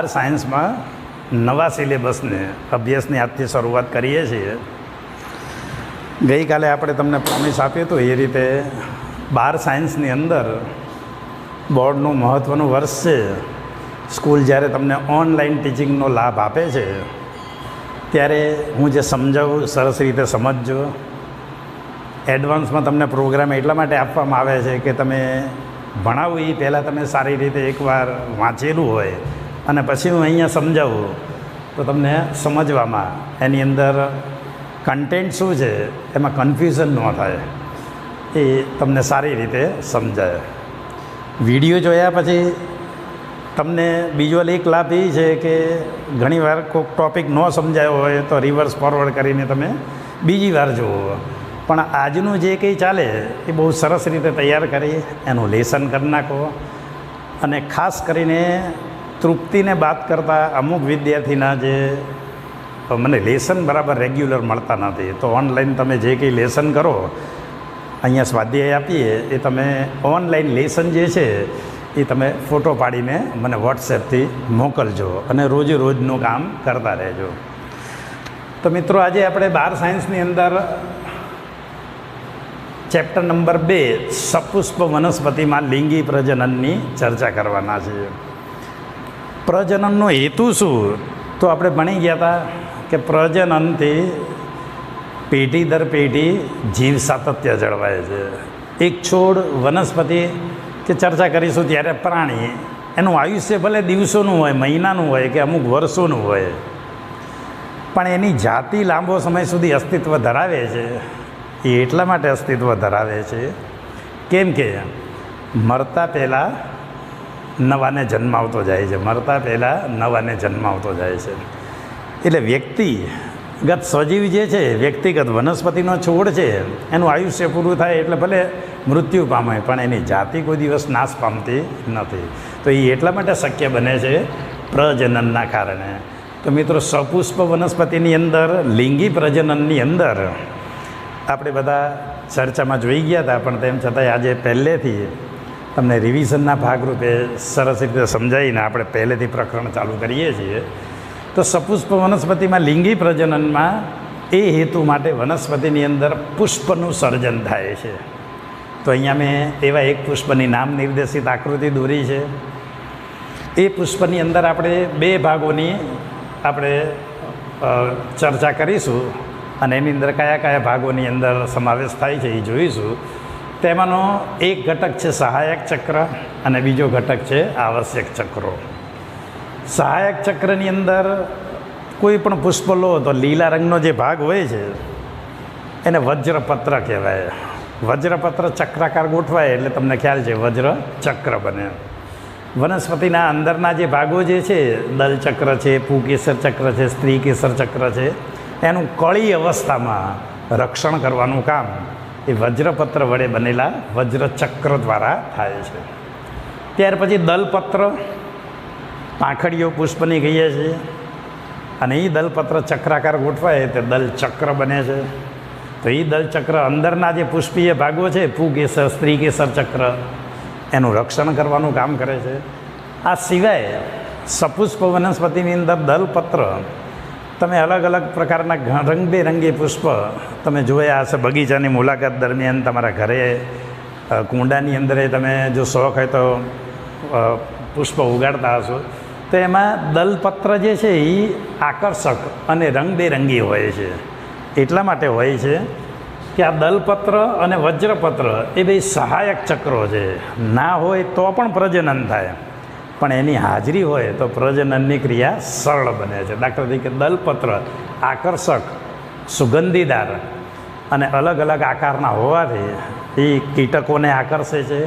સાયન્સમાં નવા સિલેબસને અભ્યાસની આજથી શરૂઆત કરીએ છીએ. ગઈકાલે આપણે તમને પ્રોમિસ આપ્યું હતું એ રીતે સાયન્સની અંદર બોર્ડનું મહત્ત્વનું વર્ષ છે. સ્કૂલ જ્યારે તમને ઓનલાઈન ટીચિંગનો લાભ આપે છે ત્યારે હું જે સમજાવું સરસ રીતે સમજજો. એડવાન્સમાં તમને પ્રોગ્રામ એટલા માટે આપવામાં આવે છે કે તમે ભણાવું એ પહેલાં તમે સારી રીતે એકવાર વાંચેલું હોય અને પછી હું અહીંયા સમજાવું તો તમને સમજવામાં એની અંદર કન્ટેન્ટ શું છે એમાં કન્ફ્યુઝન ન થાય, એ તમને સારી રીતે સમજાય. વિડીયો જોયા પછી તમને બીજો એક લાભ એ છે કે ઘણીવાર કોઈક ટૉપિક ન સમજાયો હોય તો રિવર્સ ફોરવર્ડ કરીને તમે બીજી વાર જુઓ. પણ આજનું જે કંઈ ચાલે એ બહુ સરસ રીતે તૈયાર કરી એનું લેસન કરી નાખો. અને ખાસ કરીને તૃપ્તિને બાદ કરતાં અમુક વિદ્યાર્થીના જે મને લેસન બરાબર રેગ્યુલર મળતા નથી, તો ઓનલાઈન તમે જે કંઈ લેસન કરો અહીંયા સ્વાધ્યાય આપીએ એ તમે ઓનલાઈન લેસન જે છે એ તમે ફોટો પાડીને મને વોટ્સએપથી મોકલજો અને રોજે રોજનું કામ કરતા રહેજો. તો મિત્રો આજે આપણે સાયન્સની અંદર ચેપ્ટર નંબર 2 સપુષ્પ વનસ્પતિમાં લિંગી પ્રજનનની ચર્ચા કરવાના છે. પ્રજનનનો હેતુ શું તો આપણે ભણી ગયા હતા કે પ્રજનનથી પેઢી દર પેઢી જીવ સાતત્ય જળવાય છે. એક છોડ, વનસ્પતિ કે ચર્ચા કરીશું ત્યારે પ્રાણી, એનું આયુષ્ય ભલે દિવસોનું હોય, મહિનાનું હોય કે અમુક વર્ષોનું હોય, પણ એની જાતિ લાંબો સમય સુધી અસ્તિત્વ ધરાવે છે. એ એટલા માટે અસ્તિત્વ ધરાવે છે કેમ કે મરતા પહેલાં નવાને જન્માવતો જાય છે, મરતા પહેલાં નવાને જન્માવતો જાય છે. એટલે વ્યક્તિગત સજીવ જે છે, વ્યક્તિગત વનસ્પતિનો છોડ છે, એનું આયુષ્ય પૂરું થાય એટલે ભલે મૃત્યુ પામે પણ એની જાતિ કોઈ દિવસ નાશ પામતી નથી. તો એ એટલા માટે શક્ય બને છે પ્રજનનના કારણે. તો મિત્રો સપુષ્પ વનસ્પતિની અંદર લિંગી પ્રજનનની અંદર આપણે બધા ચર્ચામાં જોઈ ગયા હતા, પણ તેમ છતાંય આજે પહેલેથી તમને રિવિઝનના ભાગરૂપે સરસ રીતે સમજાવીને આપણે પહેલેથી પ્રકરણ ચાલુ કરીએ છીએ. તો સપુષ્પ વનસ્પતિમાં લિંગી પ્રજનનમાં એ હેતુ માટે વનસ્પતિની અંદર પુષ્પનું સર્જન થાય છે. તો અહીંયા મેં એવા એક પુષ્પની નામ નિર્દેશિત આકૃતિ દોરી છે. એ પુષ્પની અંદર આપણે 2 ભાગોની આપણે ચર્ચા કરીશું અને એની અંદર કયા કયા ભાગોની અંદર સમાવેશ થાય છે એ જોઈશું. તેમાંનો એક ઘટક છે સહાયક ચક્ર અને બીજો ઘટક છે આવશ્યક ચક્રો. સહાયક ચક્રની અંદર કોઈ પણ પુષ્પ લો તો લીલા રંગનો જે ભાગ હોય છે એને વજ્રપત્ર કહેવાય. વજ્રપત્ર ચક્રાકાર ગોઠવાય એટલે તમને ખ્યાલ છે વજ્ર ચક્ર બને. વનસ્પતિના અંદરના જે ભાગો જે છે, દલચક્ર છે, પુકેસર ચક્ર છે, સ્ત્રી કેસર ચક્ર છે, એનું કળી અવસ્થામાં રક્ષણ કરવાનું કામ એ વજ્રપત્ર વડે બનેલા વજ્રચક્ર દ્વારા થાય છે. ત્યાર પછી દલપત્ર, પાંખડીઓ પુષ્પની કહીએ છીએ, અને એ દલપત્ર ચક્રાકાર ગોઠવાય તે દલચક્ર બને છે. તો એ દલચક્ર અંદરના જે પુષ્પીય ભાગો છે, પુકેસર, સ્ત્રી કેસર ચક્ર, એનું રક્ષણ કરવાનું કામ કરે છે. આ સિવાય સપુષ્પ વનસ્પતિની અંદર દલપત્ર તમે અલગ અલગ પ્રકારના રંગબેરંગી પુષ્પ તમે જોયા હશે બગીચાની મુલાકાત દરમિયાન. તમારા ઘરે કુંડાની અંદર તમે જો શોખ હોય તો પુષ્પ ઉગાડતા હશો, તો એમાં દલપત્ર જે છે એ આકર્ષક અને રંગબેરંગી હોય છે. એટલા માટે હોય છે કે આ દલપત્ર અને વજ્રપત્ર એ બે સહાયક ચક્રો છે. ના હોય તો પણ પ્રજનન થાય, પણ એની હાજરી હોય તો પ્રજનનની ક્રિયા સરળ બને છે. દાખલા તરીકે દલપત્ર આકર્ષક, સુગંધીદાર અને અલગ અલગ આકારના હોવાથી એ કીટકોને આકર્ષે છે,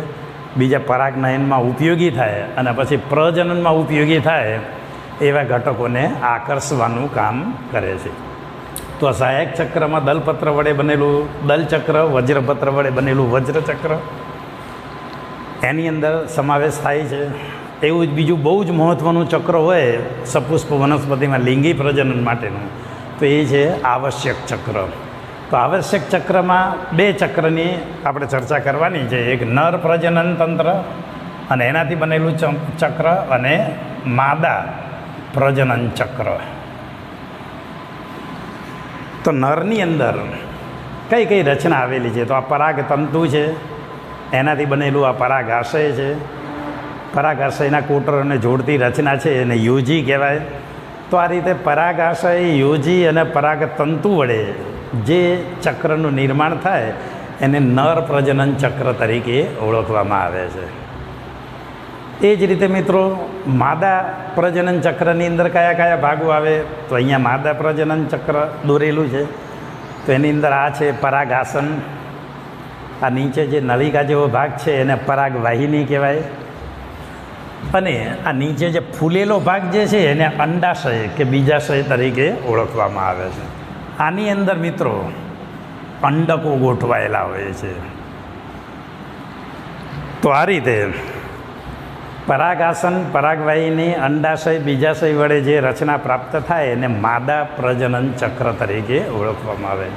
બીજા પરાગનયનમાં ઉપયોગી થાય અને પછી પ્રજનનમાં ઉપયોગી થાય એવા ઘટકોને આકર્ષવાનું કામ કરે છે. તો સહાયક ચક્રમાં દલપત્ર વડે બનેલું દલચક્ર, વજ્રપત્ર વડે બનેલું વજ્રચક્ર એની અંદર સમાવેશ થાય છે. એવું જ બીજું બહુ જ મહત્ત્વનું ચક્ર હોય સપુષ્પ વનસ્પતિમાં લિંગી પ્રજનન માટેનું, તો એ છે આવશ્યક ચક્ર. તો આવશ્યક ચક્રમાં 2 ચક્રની આપણે ચર્ચા કરવાની છે. એક નર પ્રજનન તંત્ર અને એનાથી બનેલું ચક્ર, અને માદા પ્રજનન ચક્ર. તો નરની અંદર કઈ કઈ રચના આવેલી છે? તો આ પરાગ તંતુ છે, એનાથી બનેલું આ પરાગાશય છે. પરાગાશયના કોટરોને જોડતી રચના છે એને યોજી કહેવાય. તો આ રીતે પરાગાશય, યોજી અને પરાગતંતુ વડે જે ચક્રનું નિર્માણ થાય એને નર પ્રજનન ચક્ર તરીકે ઓળખવામાં આવે છે. એ જ રીતે મિત્રો માદા પ્રજનન ચક્રની અંદર કયા કયા ભાગો આવે? તો અહીંયા માદા પ્રજનન ચક્ર દોરેલું છે. તો એની અંદર આ છે પરાગાસન. આ નીચે જે નલિકા જેવો ભાગ છે એને પરાગવાહિની કહેવાય. અને આ નીચે જે ફૂલેલો ભાગ જે છે એને અંડાશય કે બીજાશય તરીકે ઓળખવામાં આવે છે. આની અંદર મિત્રો અંડકો ગોઠવાયેલા હોય છે. તો આ રીતે પરાગાસન, પરાગવાહિની, અંડાશય, બીજાશય વડે જે રચના પ્રાપ્ત થાય એને માદા પ્રજનન ચક્ર તરીકે ઓળખવામાં આવે.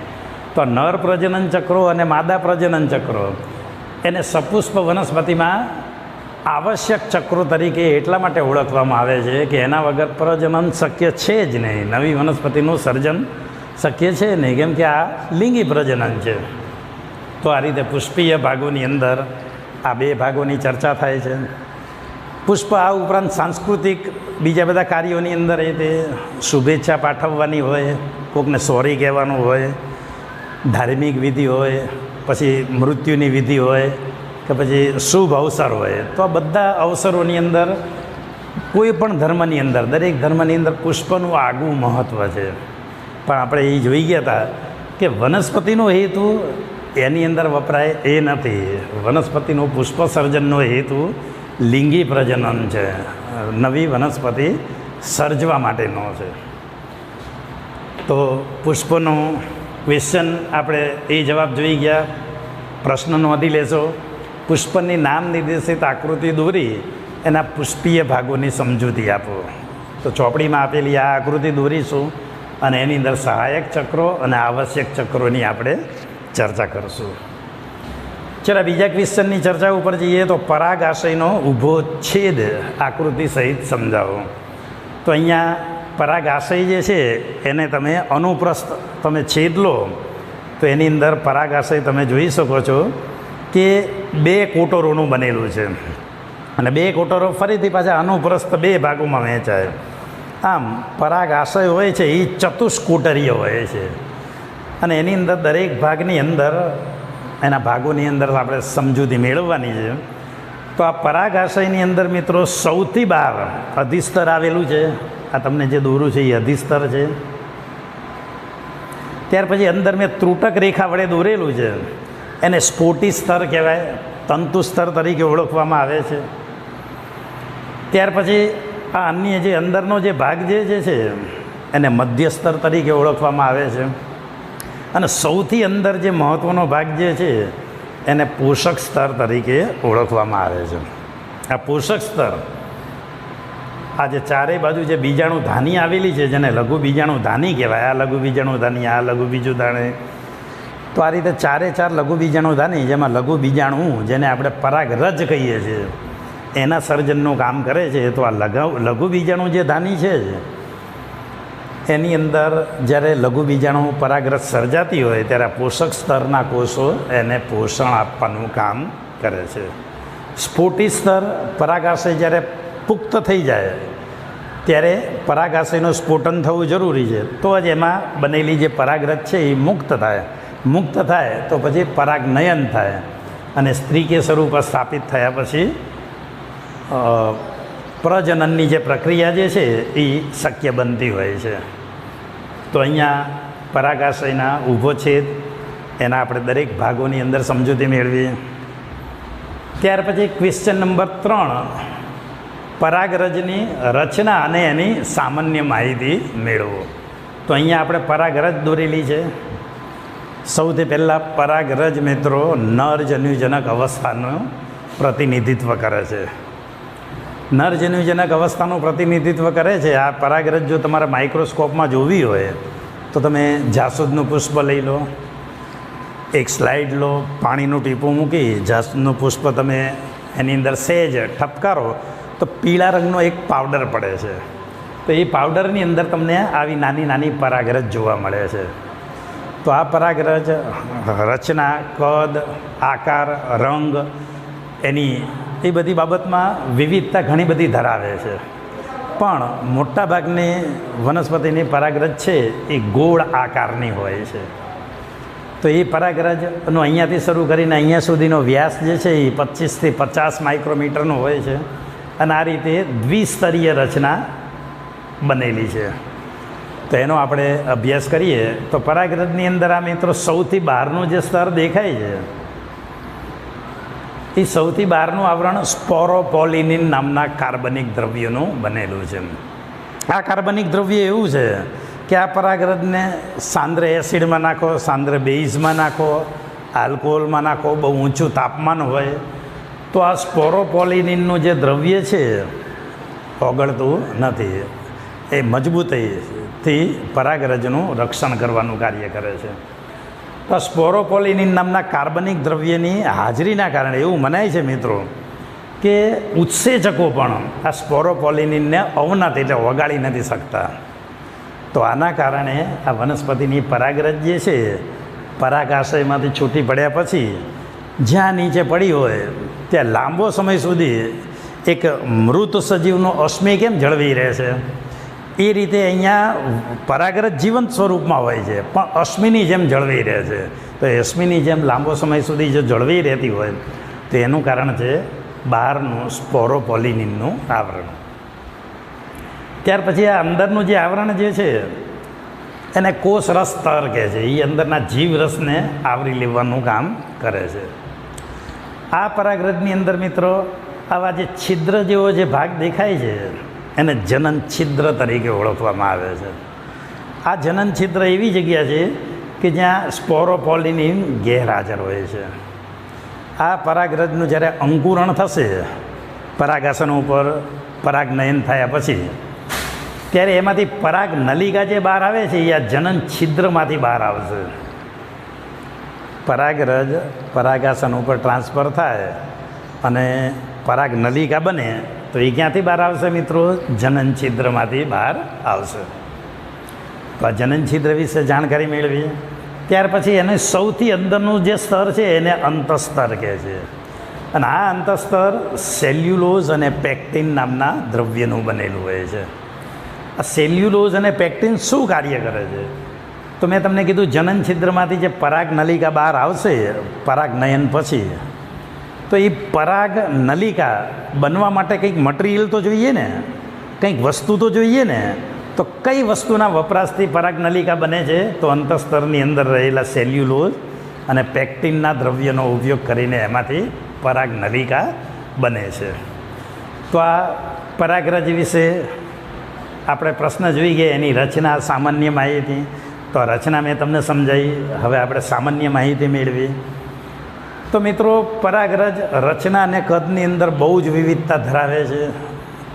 તો નર પ્રજનન ચક્રો અને માદા પ્રજનન ચક્રો એને સપુષ્પ વનસ્પતિમાં આવશ્યક ચક્રો તરીકે એટલા માટે ઓળખવામાં આવે છે કે એના વગર પ્રજનન શક્ય છે જ નહીં. નવી વનસ્પતિનું સર્જન શક્ય છે નહીં, કેમ કે આ લિંગી પ્રજનન છે. તો આ રીતે પુષ્પીય ભાગોની અંદર આ બે ભાગોની ચર્ચા થાય છે. પુષ્પ આ ઉપરાંત સાંસ્કૃતિક બીજા બધા કાર્યોની અંદર એ તે શુભેચ્છા પાઠવવાની હોય, કોકને સોરી કહેવાનું હોય, ધાર્મિક વિધિ હોય, પછી મૃત્યુની વિધિ હોય કે પછી શુભ અવસર હોય. તો આ બધા અવસરોની અંદર કોઈ પણ ધર્મની અંદર, દરેક ધર્મની અંદર પુષ્પનું આગવું મહત્ત્વ છે. પણ આપણે એ જોઈ ગયા હતા કે વનસ્પતિનો હેતુ એની અંદર વપરાય એ નથી. વનસ્પતિનું પુષ્પ સર્જનનો હેતુ લિંગી પ્રજનન છે, નવી વનસ્પતિ સર્જવા માટેનો છે. તો પુષ્પનો ક્વેશ્ચન આપણે એ જવાબ જોઈ ગયા. પ્રશ્ન નોંધી લેશો. પુષ્પની નામ નિર્દેશિત આકૃતિ દોરી એના પુષ્પીય ભાગોની સમજૂતી આપો. તો ચોપડીમાં આપેલી આ આકૃતિ દોરીશું અને એની અંદર સહાયક ચક્રો અને આવશ્યક ચક્રોની આપણે ચર્ચા કરીશું. ચાલો બીજા ક્વેશ્ચનની ચર્ચા ઉપર જઈએ. તો પરાગાશયનો ઊભો છેદ આકૃતિ સહિત સમજાવો. તો અહીંયા પરાગાશય જે છે એને તમે અનુપ્રસ્થ તમે છેદ લો તો એની અંદર પરાગાશય તમે જોઈ શકો છો કે બે કોટરોનું બનેલું છે અને બે કોટરો ફરીથી પાછા અનુપ્રસ્થ બે ભાગોમાં વહેંચાય. આમ પરાગાશય હોય છે એ ચતુષ્કોટરીય હોય છે અને એની અંદર દરેક ભાગની અંદર એના ભાગોની અંદર આપણે સમજૂતી મેળવવાની છે. તો આ પરાગાશયની અંદર મિત્રો સૌથી બહાર અધિસ્તર આવેલું છે. આ તમને જે દોરું છે એ અધિસ્તર છે. ત્યાર પછી અંદર મેં ત્રુટક રેખા વડે દોરેલું છે એને સ્ફોટી સ્તર કહેવાય, તંતુ સ્તર તરીકે ઓળખવામાં આવે છે. ત્યાર પછી આ અન્ય જે અંદરનો જે ભાગ જે છે એને મધ્યસ્તર તરીકે ઓળખવામાં આવે છે. અને સૌથી અંદર જે મહત્ત્વનો ભાગ જે છે એને પોષક સ્તર તરીકે ઓળખવામાં આવે છે. આ પોષક સ્તર આ જે ચારેય બાજુ જે બીજાણુ ધાની આવેલી છે જેને લઘુ બીજાણુ ધાની કહેવાય. આ લઘુ બીજાણુ ધાની, આ લઘુ બીજું ધાની. તો આ રીતે ચારે ચાર લઘુ બીજાણુ ધાની, જેમાં લઘુ બીજાણુ જેને આપણે પરાગરજ કહીએ છીએ એના સર્જનનું કામ કરે છે. તો આ લઘુ બીજાણુ જે ધાની છે એની અંદર જ્યારે લઘુ બીજાણુ પરાગરજ સર્જાતી હોય ત્યારે પોષક સ્તરના કોષો એને પોષણ આપવાનું કામ કરે છે. સ્ફોટી સ્તર પરાગાશય જ્યારે પુખ્ત થઈ જાય ત્યારે પરાગાશયનું સ્ફોટન થવું જરૂરી છે. તો જ એમાં બનેલી જે પરાગરજ છે એ મુક્ત થાય. મુક્ત થાય તો પછી પરાગનયન થાય અને સ્ત્રી કે સ્વરૂપ સ્થાપિત થયા પછી પ્રજનનની જે પ્રક્રિયા જે છે એ શક્ય બનતી હોય છે. તો અહીંયા પરાગાશયના ઊભો છેદ એના આપણે દરેક ભાગોની અંદર સમજૂતી મેળવીએ. ત્યાર પછી ક્વેશ્ચન નંબર 3, પરાગરજની રચના અને એની સામાન્ય માહિતી મેળવો. તો અહીંયા આપણે પરાગરજ દોરેલી છે. સૌથી પહેલાં પરાગરજ મિત્રો નરજન્યુજનક અવસ્થાનું પ્રતિનિધિત્વ કરે છે. નરજન્યુજનક અવસ્થાનું પ્રતિનિધિત્વ કરે છે. આ પરાગરજ જો તમારે માઇક્રોસ્કોપમાં જોવી હોય તો તમે જાસૂદનું પુષ્પ લઈ લો, એક સ્લાઇડ લો, પાણીનું ટીપું મૂકી જાસૂદનું પુષ્પ તમે એની અંદર સહેજ ઠપકારો તો પીળા રંગનો એક પાવડર પડે છે. તો એ પાવડરની અંદર તમને આવી નાની નાની પરાગરજ જોવા મળે છે. તો આ પરાગરજ રચના, કદ, આકાર, રંગ, એની એ બધી બાબતમાં વિવિધતા ઘણી બધી ધરાવે છે. પણ મોટાભાગની વનસ્પતિની પરાગરજ છે એ ગોળ આકારની હોય છે. તો એ પરાગરજનો અહીંયાથી શરૂ કરીને અહીંયા સુધીનો વ્યાસ જે છે એ 25થી 50 માઇક્રોમીટરનો હોય છે. અને આ રીતે દ્વિસ્તરીય રચના બનેલી છે. તો એનો આપણે અભ્યાસ કરીએ તો પરાગરજની અંદર આ મિત્રો સૌથી બહારનું જે સ્તર દેખાય છે એ સૌથી બહારનું આવરણ સ્પોરોપોલિનિન નામના કાર્બનિક દ્રવ્યનું બનેલું છે. આ કાર્બનિક દ્રવ્ય એવું છે કે આ પરાગરજને સાંદ્ર એસિડમાં નાખો, સાંદ્ર બેઝમાં નાખો, આલ્કોહોલમાં નાખો, બહુ ઊંચું તાપમાન હોય તો આ સ્પોરોપોલિનિનનું જે દ્રવ્ય છે ઓગળતું નથી. એ મજબૂતીથી પરાગરજનું રક્ષણ કરવાનું કાર્ય કરે છે. તો સ્પોરોપોલિનિન નામના કાર્બનિક દ્રવ્યની હાજરીના કારણે એવું મનાય છે મિત્રો કે ઉત્સેચકો પણ આ સ્પોરોપોલિનિનને અવનત એટલે ઓગાળી નથી શકતા. તો આના કારણે આ વનસ્પતિની પરાગરજ જે છે પરાગાશયમાંથી છૂટી પડ્યા પછી જ્યાં નીચે પડી હોય ત્યાં લાંબો સમય સુધી એક મૃત સજીવનો અશ્મિ કેમ જળવાઈ રહે છે એ રીતે અહીંયા પરાગરજ જીવંત સ્વરૂપમાં હોય છે પણ અશ્મિની જેમ જળવાઈ રહે છે. તો અશ્મિની જેમ લાંબો સમય સુધી જો જળવાઈ રહેતી હોય તો એનું કારણ છે બહારનું સ્પોરોપોલિનિનનું આવરણ. ત્યાર પછી આ અંદરનું જે આવરણ જે છે એને કોષ રસ સ્તર કહે છે. એ અંદરના જીવ રસને આવરી લેવાનું કામ કરે છે. આ પરાગરજની અંદર મિત્રો આવા જે છિદ્ર જેવો જે ભાગ દેખાય છે એને જનન છિદ્ર તરીકે ઓળખવામાં આવે છે. આ જનન છિદ્ર એવી જગ્યા છે કે જ્યાં સ્પોરોપોલિનિન ગેરહાજર હોય છે. આ પરાગરજનું જ્યારે અંકુરણ થશે પરાગાસન ઉપર પરાગનયન થયા પછી ત્યારે એમાંથી પરાગ નલિકા જે બહાર આવે છે એ આ જનન છિદ્રમાંથી બહાર આવશે. પરાગરજ પરાગાસન ઉપર ટ્રાન્સફર થાય અને પરાગ નલિકા બને તો એ ક્યાંથી બહાર આવશે મિત્રો? જનન છિદ્રમાંથી બહાર આવશે. તો આ જનન છિદ્ર વિશે જાણકારી મેળવીએ. ત્યાર પછી એને સૌથી અંદરનું જે સ્તર છે એને અંતસ્તર કહે છે. અને આ અંતસ્તર સેલ્યુલોઝ અને પેક્ટિન નામના દ્રવ્યનું બનેલું હોય છે. આ સેલ્યુલોઝ અને પેક્ટિન શું કાર્ય કરે છે? તો મેં તમને કીધું જનન છિદ્રમાંથી જે પરાગ નલિકા બહાર આવશે પરાગનયન પછી તો એ પરાગ નલિકા બનવા માટે કંઈક મટીરિયલ તો જોઈએ ને, કંઈક વસ્તુ તો જોઈએ ને. તો કઈ વસ્તુના વપરાશથી પરાગ નલિકા બને છે? તો અંતસ્તરની અંદર રહેલા સેલ્યુલોઝ અને પેક્ટિનના દ્રવ્યનો ઉપયોગ કરીને એમાંથી પરાગ નલિકા બને છે. તો આ પરાગરજ વિશે આપણે પ્રશ્ન જોઈ ગયા. એની રચના, સામાન્ય માહિતી. તો રચના મેં તમને સમજાવી. હવે આપણે સામાન્ય માહિતી મેળવી. તો મિત્રો પરાગરજ રચના અને કદની અંદર બહુ જ વિવિધતા ધરાવે છે.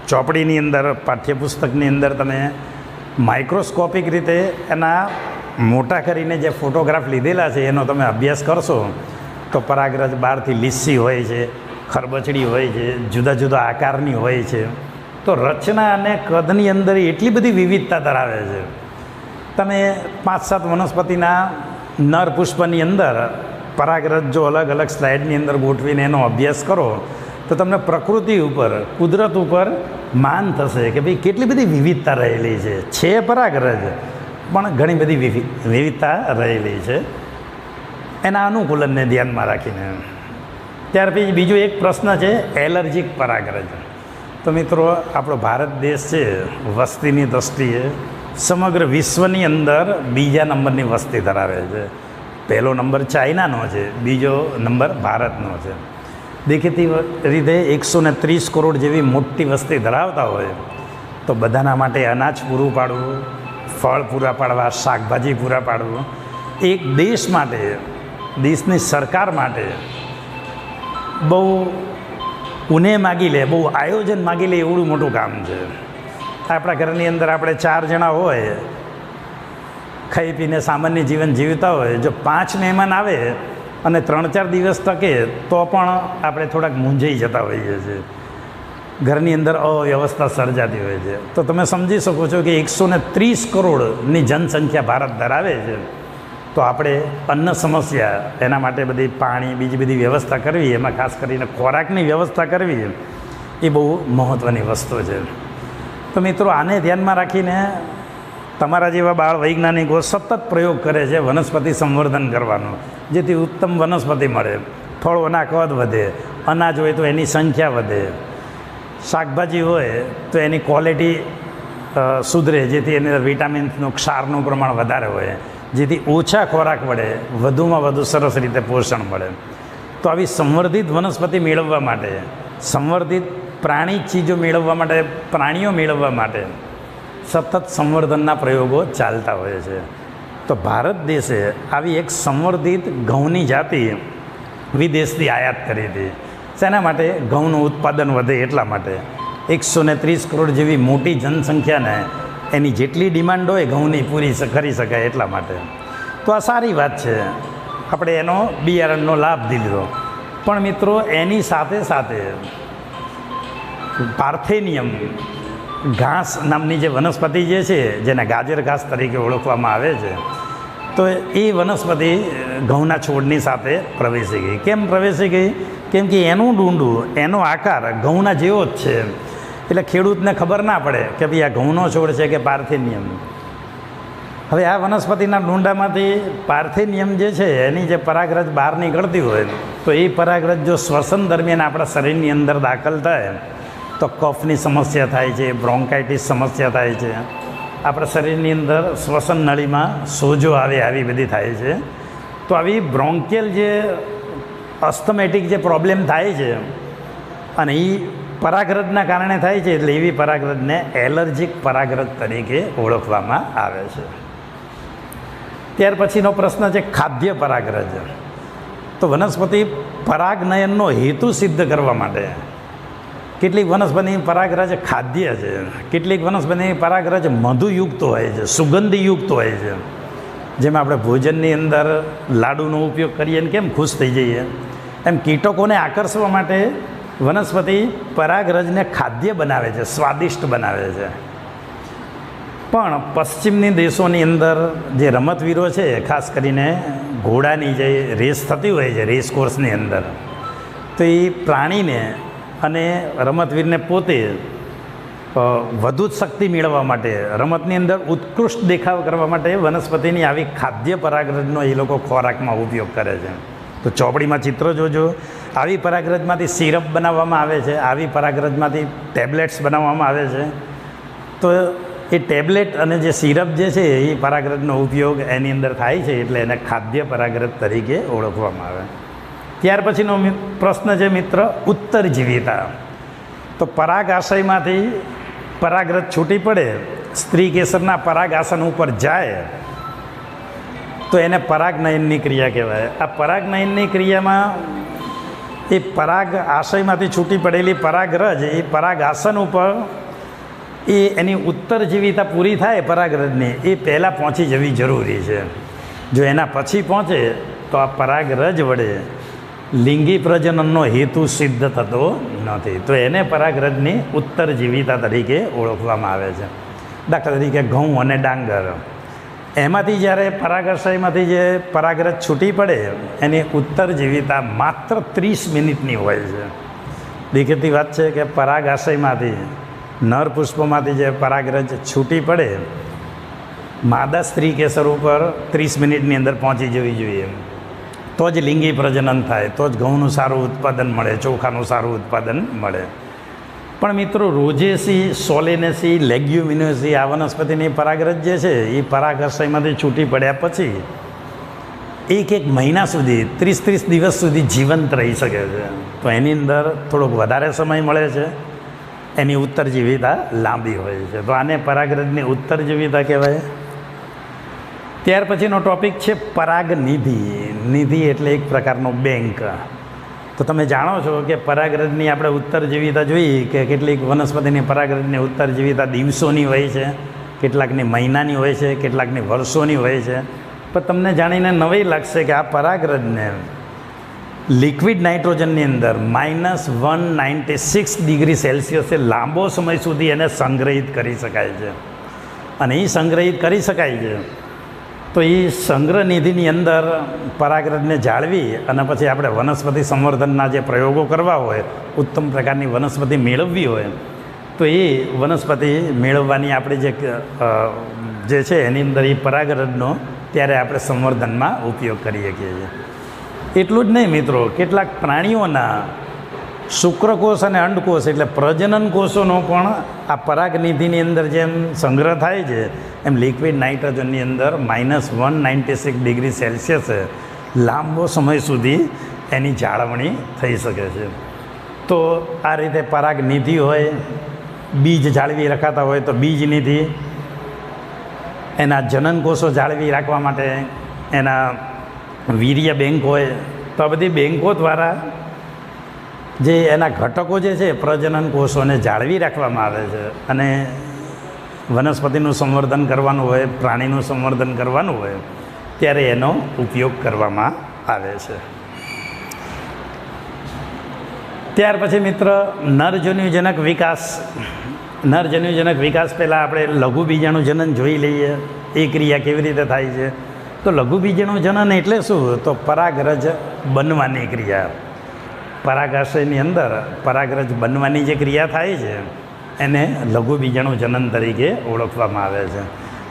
ચોપડીની અંદર પાઠ્યપુસ્તકની અંદર તમે માઇક્રોસ્કોપિક રીતે એના મોટા કરીને જે ફોટોગ્રાફ લીધેલા છે એનો તમે અભ્યાસ કરશો તો પરાગરજ બહારથી લીસી હોય છે, ખરબચડી હોય છે, જુદા જુદા આકારની હોય છે. તો રચના અને કદની અંદર એટલી બધી વિવિધતા ધરાવે છે. તમે 5-7 વનસ્પતિના નર પુષ્પની અંદર પરાગરજ જો અલગ અલગ સ્લાઇડની અંદર ગોઠવીને એનો અભ્યાસ કરો તો તમને પ્રકૃતિ ઉપર, કુદરત ઉપર માન થશે કે ભાઈ કેટલી બધી વિવિધતા રહેલી છે પરાગરજ પણ ઘણી બધી વિવિધતા રહેલી છે એના અનુકૂલનને ધ્યાનમાં રાખીને. ત્યાર પછી બીજો એક પ્રશ્ન છે એલર્જીક પરાગરજ. તો મિત્રો આપણો ભારત દેશ છે વસ્તીની દ્રષ્ટિએ સમગ્ર વિશ્વની અંદર બીજા નંબરની વસ્તી ધરાવે છે. પહેલો નંબર ચાઇનાનો છે, બીજો નંબર ભારતનો છે. દેખીતી રીતે 130 કરોડ જેવી મોટી વસ્તી ધરાવતા હોય તો બધાના માટે અનાજ પૂરું પાડવું, ફળ પૂરા પાડવા, શાકભાજી પૂરા પાડવું એક દેશ માટે, દેશની સરકાર માટે બહુ ઉને માગી લે, બહુ આયોજન માગી લે એવડું મોટું કામ છે. આપણા ઘરની અંદર આપણે 4 જણા હોય, ખાઈ પીને સામાન્ય જીવન જીવતા હોય, જો 5 મહેમાન આવે અને 3-4 દિવસ ટકે તો પણ આપણે થોડાક મૂંઝાઈ જતા હોઈએ છીએ. ઘરની અંદર અવ્યવસ્થા સર્જાતી હોય છે. તો તમે સમજી શકો છો કે 130 કરોડની જનસંખ્યા ભારત ધરાવે છે. તો આપણે અન્ન સમસ્યા, એના માટે બધી પાણી, બીજી બધી વ્યવસ્થા કરવી, એમાં ખાસ કરીને ખોરાકની વ્યવસ્થા કરવી, એ બહુ મહત્ત્વની વસ્તુ છે. તો મિત્રો, આને ધ્યાનમાં રાખીને તમારા જેવા બાળ વૈજ્ઞાનિકો સતત પ્રયોગ કરે છે વનસ્પતિ સંવર્ધન કરવાનો, જેથી ઉત્તમ વનસ્પતિ મળે, ફળોના કદ વધે, અનાજ હોય તો એની સંખ્યા વધે, શાકભાજી હોય તો એની ક્વોલિટી સુધરે, જેથી એની અંદર વિટામિન્સનું, ક્ષારનું પ્રમાણ વધારે હોય, જેથી ઓછા ખોરાક વડે વધુમાં વધુ સરસ રીતે પોષણ મળે. તો આવી સંવર્ધિત વનસ્પતિ મેળવવા માટે, સંવર્ધિત પ્રાણી ચીજો મેળવવા માટે, પ્રાણીઓ મેળવવા માટે સતત સંવર્ધનના પ્રયોગો ચાલતા હોય છે. તો ભારત દેશે આવી એક સંવર્ધિત ઘઉંની જાતિ વિદેશથી આયાત કરી હતી. શેના માટે? ઘઉંનું ઉત્પાદન વધે એટલા માટે. 130 કરોડ જેવી મોટી જનસંખ્યાને એની જેટલી ડિમાન્ડ હોય ઘઉંની પૂરી કરી શકાય એટલા માટે. તો આ સારી વાત છે, આપણે એનો બિયારણનો લાભ લીધો. પણ મિત્રો, એની સાથે સાથે પાર્થેનિયમ ઘાસ નામની જે વનસ્પતિ જે છે, જેને ગાજર ઘાસ તરીકે ઓળખવામાં આવે છે, તો એ વનસ્પતિ ઘઉંના છોડની સાથે પ્રવેશી ગઈ. કેમ પ્રવેશી ગઈ? કેમ કે એનું ડૂંડું, એનો આકાર ઘઉંના જેવો જ છે. એટલે ખેડૂતને ખબર ના પડે કે ભાઈ આ ઘઉંનો છોડ છે કે પાર્થેનિયમ. હવે આ વનસ્પતિના ડૂંડામાંથી પાર્થેનિયમ જે છે, એની જે પરાગરજ બહાર નીકળતી હોય, તો એ પરાગરજ જો શ્વસન દરમિયાન આપણા શરીરની અંદર દાખલ થાય તો કફની સમસ્યા થાય છે, બ્રોન્કાઇટિસ સમસ્યા થાય છે, આપણા શરીરની અંદર શ્વસન નળીમાં સોજો આવે, આવી બધી થાય છે. તો આવી બ્રોન્કિયલ જે અસ્થમેટિક જે પ્રોબ્લેમ થાય છે, અને એ પરાગરજના કારણે થાય છે, એટલે એવી પરાગરજને એલર્જીક પરાગરજ તરીકે ઓળખવામાં આવે છે. ત્યાર પછીનો પ્રશ્ન છે ખાદ્ય પરાગરજ. તો વનસ્પતિ પરાગનયનનો હેતુ સિદ્ધ કરવા માટે કેટલીક વનસ્પતિની પરાગરજ ખાદ્ય છે, કેટલીક વનસ્પતિની પરાગરજ મધુયુક્ત હોય છે, સુગંધીયુક્ત હોય છે. જેમાં આપણે ભોજનની અંદર લાડુનો ઉપયોગ કરીએ ને કેમ ખુશ થઈ જઈએ, એમ કીટકોને આકર્ષવા માટે વનસ્પતિ પરાગરજને ખાદ્ય બનાવે છે, સ્વાદિષ્ટ બનાવે છે. પણ પશ્ચિમની દેશોની અંદર જે રમતવીરો છે, ખાસ કરીને ઘોડાની જે રેસ થતી હોય છે, રેસ કોર્સની અંદર, તો એ પ્રાણીને અને રમતવીરને પોતે વધુ શક્તિ મેળવવા માટે, રમતની અંદર ઉત્કૃષ્ટ દેખાવ કરવા માટે વનસ્પતિની આવી ખાદ્ય પરાગરજનો એ લોકો ખોરાકમાં ઉપયોગ કરે છે. તો ચોપડીમાં ચિત્રો જોજો. આવી પરાગરજમાંથી સિરપ બનાવવામાં આવે છે, આવી પરાગરજમાંથી ટેબ્લેટ્સ બનાવવામાં આવે છે. તો એ ટેબ્લેટ અને જે સિરપ જે છે, એ પરાગરજનો ઉપયોગ એની અંદર થાય છે, એટલે એને ખાદ્ય પરાગરજ તરીકે ઓળખવામાં આવે. ત્યાર પછીનો પ્રશ્ન છે મિત્ર, ઉત્તરજીવિતા. તો પરાગાશયમાંથી પરાગરજ છૂટી પડે, સ્ત્રી કેસરના પરાગાસન ઉપર જાય, તો એને પરાગનયનની ક્રિયા કહેવાય. આ પરાગનયનની ક્રિયામાં એ પરાગ આશયમાંથી છૂટી પડેલી પરાગરજ એ પરાગાસન ઉપર એની ઉત્તરજીવિતા પૂરી થાય પરાગરજની, એ પહેલાં પહોંચી જવી જરૂરી છે. જો એના પછી પહોંચે તો આ પરાગરજ વડે લિંગી પ્રજનનનો હેતુ સિદ્ધ થતો નથી. તો એને પરાગરજની ઉત્તરજીવિતા તરીકે ઓળખવામાં આવે છે. દાખલા તરીકે ઘઉં અને ડાંગર, એમાંથી જ્યારે પરાગાશયમાંથી જે પરાગરજ છૂટી પડે, એની ઉત્તરજીવિતા માત્ર 30 મિનિટની હોય છે. દેખીતી વાત છે કે પરાગાશયમાંથી, નર પુષ્પોમાંથી જે પરાગરજ છૂટી પડે, માદા સ્ત્રી કેસર ઉપર 30 મિનિટની અંદર પહોંચી જવી જોઈએ. તો જ લિંગી પ્રજનન થાય, તો જ ઘઉંનું સારું ઉત્પાદન મળે, ચોખાનું સારું ઉત્પાદન મળે. પણ મિત્રો, રોજેસી, સોલેનેસી, લેગ્યુમિનોસી આ વનસ્પતિની પરાગરજ જે છે, એ પરાગાશયમાંથી છૂટી પડ્યા પછી 1 મહિના સુધી, 30 દિવસ સુધી જીવંત રહી શકે છે. તો એની અંદર થોડોક વધારે સમય મળે છે, એની ઉત્તરજીવિતા લાંબી હોય છે. તો આને પરાગરજની ઉત્તરજીવિતા કહેવાય. ત્યાર પછીનો ટૉપિક છે પરાગનિધિ. નિધિ એટલે એક પ્રકારનો બેંક. તો તમે જાણો છો કે પરાગરજની આપણે ઉત્તરજીવિતા જોઈ કે કેટલીક વનસ્પતિની પરાગરજની ઉત્તરજીવિતા દિવસોની હોય છે, કેટલાકની મહિનાની હોય છે, કેટલાકની વર્ષોની હોય છે. પણ તમને જાણીને નવાઈ લાગશે કે આ પરાગરજને લિક્વિડ નાઇટ્રોજનની અંદર -196 °C લાંબો સમય સુધી એને સંગ્રહિત કરી શકાય છે. અને એ સંગ્રહિત કરી શકાય છે તો એ સંગ્રહ નિધિની અંદર પરાગરજને જાળવી અને પછી આપણે વનસ્પતિ સંવર્ધનના જે પ્રયોગો કરવા હોય, ઉત્તમ પ્રકારની વનસ્પતિ મેળવવી હોય તો એ વનસ્પતિ મેળવવાની આપણે જે છે એની અંદર એ પરાગરજનો ત્યારે આપણે સંવર્ધનમાં ઉપયોગ કરી શકીએ છીએ. એટલું જ નહીં મિત્રો, કેટલાક પ્રાણીઓના શુક્રકોષ અને અંડકોષ એટલે પ્રજનન કોષોનો પણ આ પરાગનિધિની અંદર જેમ સંગ્રહ થાય છે એમ લિક્વિડ નાઇટ્રોજનની અંદર -196 °C લાંબો સમય સુધી એની જાળવણી થઈ શકે છે. તો આ રીતે પરાગનિધિ હોય, બીજ જાળવી રખાતા હોય તો બીજ નિધિ, એના જનન કોષો જાળવી રાખવા માટે એના વીર્ય બેંક હોય, તો આ બધી બેંકો દ્વારા જે એના ઘટકો જે છે પ્રજનન કોષોને જાળવી રાખવામાં આવે છે. અને વનસ્પતિનું સંવર્ધન કરવાનું હોય, પ્રાણીનું સંવર્ધન કરવાનું હોય ત્યારે એનો ઉપયોગ કરવામાં આવે છે. ત્યાર પછી મિત્ર નરજન્યુજનક વિકાસ. નરજન્યુજનક વિકાસ પહેલાં આપણે લઘુ બીજાણુ જનન જોઈ લઈએ, એ ક્રિયા કેવી રીતે થાય છે. તો લઘુ બીજાણુ જનન એટલે શું? તો પરાગરજ બનવાની ક્રિયા. પરાગાશયની અંદર પરાગરજ બનવાની જે ક્રિયા થાય છે એને લઘુ બીજાણુ જનન તરીકે ઓળખવામાં આવે છે.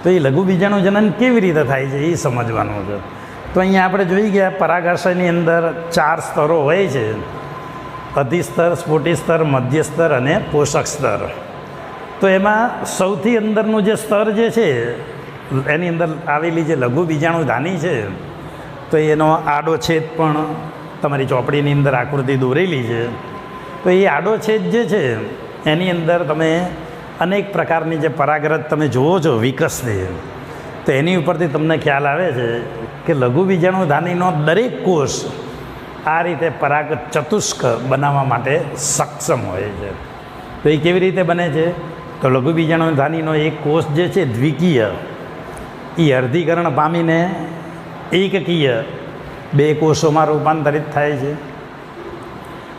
તો એ લઘુ બીજાણુ જનન કેવી રીતે થાય છે એ સમજવાનું છે. તો અહીંયા આપણે જોઈ ગયા પરાગાશયની અંદર 4 સ્તરો હોય છે: અધિસ્તર, સ્ફુટિસ્તર, મધ્યસ્તર અને પોષક સ્તર. તો એમાં સૌથી અંદરનું જે સ્તર જે છે એની અંદર આવેલી જે લઘુ બીજાણુ ધાની છે તો એનો આડો છેદ પણ તમારી ચોપડીની અંદર આકૃતિ દોરેલી છે. તો એ આડો છેદ જે છે એની અંદર તમે અનેક પ્રકારની જે પરાગરજ તમે જુઓ છો વિકસતી, તો એની ઉપરથી તમને ખ્યાલ આવે છે કે લઘુ બીજાણુ ધાનીનો દરેક કોષ આ રીતે પરાગ ચતુષ્ક બનાવવા માટે સક્ષમ હોય છે. તો એ કેવી રીતે બને છે? તો લઘુ બીજાણુ ધાનીનો એક કોષ જે છે દ્વિકીય, એ અર્ધીકરણ પામીને એકકીય 2 કોષોમાં રૂપાંતરિત થાય છે.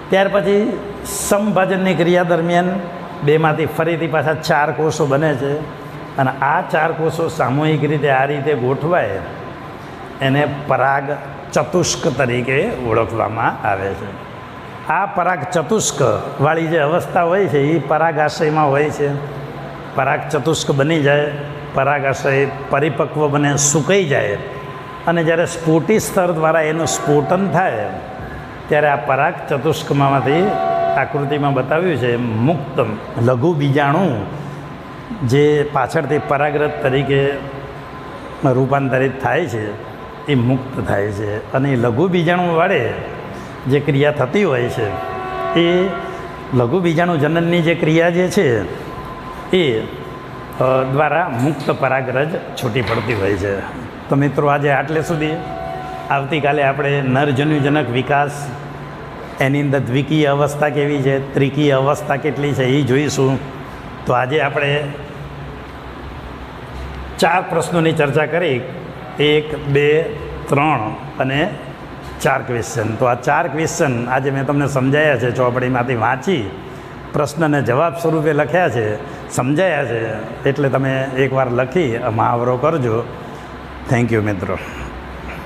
ત્યાર પછી સમભાજનની ક્રિયા દરમિયાન 2માંથી ફરીથી પાછા 4 કોષો બને છે. અને આ 4 કોષો સામૂહિક રીતે આ રીતે ગોઠવાય એને પરાગ ચતુષ્ક તરીકે ઓળખવામાં આવે છે. આ પરાગ ચતુષ્ક વાળી જે અવસ્થા હોય છે એ પરાગાશયમાં હોય છે. પરાગ ચતુષ્ક બની જાય, પરાગાશય પરિપક્વ બને, સુકાઈ જાય અને જ્યારે સ્ફુટિત સ્તર દ્વારા એનું સ્ફોટન થાય ત્યારે આ પરાગ ચતુષ્કમાંથી આકૃતિમાં બતાવ્યું છે મુક્ત લઘુ બીજાણુ જે પાછળથી પરાગરજ તરીકે રૂપાંતરિત થાય છે એ મુક્ત થાય છે. અને લઘુ બીજાણુ વડે જે ક્રિયા થતી હોય છે એ લઘુ બીજાણુ જનનની જે ક્રિયા જે છે એ દ્વારા મુક્ત પરાગરજ છૂટી પડતી હોય છે. તો મિત્રો આજે આટલે સુધી. આવતીકાલે આપણે નરજન્યુજનક વિકાસ, એની અંદર દ્વિકીય અવસ્થા કેવી છે, ત્રિકીય અવસ્થા કેટલી છે એ જોઈશું. તો આજે આપણે 4 પ્રશ્નોની ચર્ચા કરી, 1, 2, 3 અને 4 ક્વેશ્ચન. તો આ 4 ક્વેશ્ચન આજે મેં તમને સમજાયા છે, ચોપડીમાંથી વાંચી પ્રશ્નને જવાબ સ્વરૂપે લખ્યા છે, સમજાયા છે. એટલે તમે એકવાર લખી મહાવરો કરજો. થેન્ક યુ મિત્રો.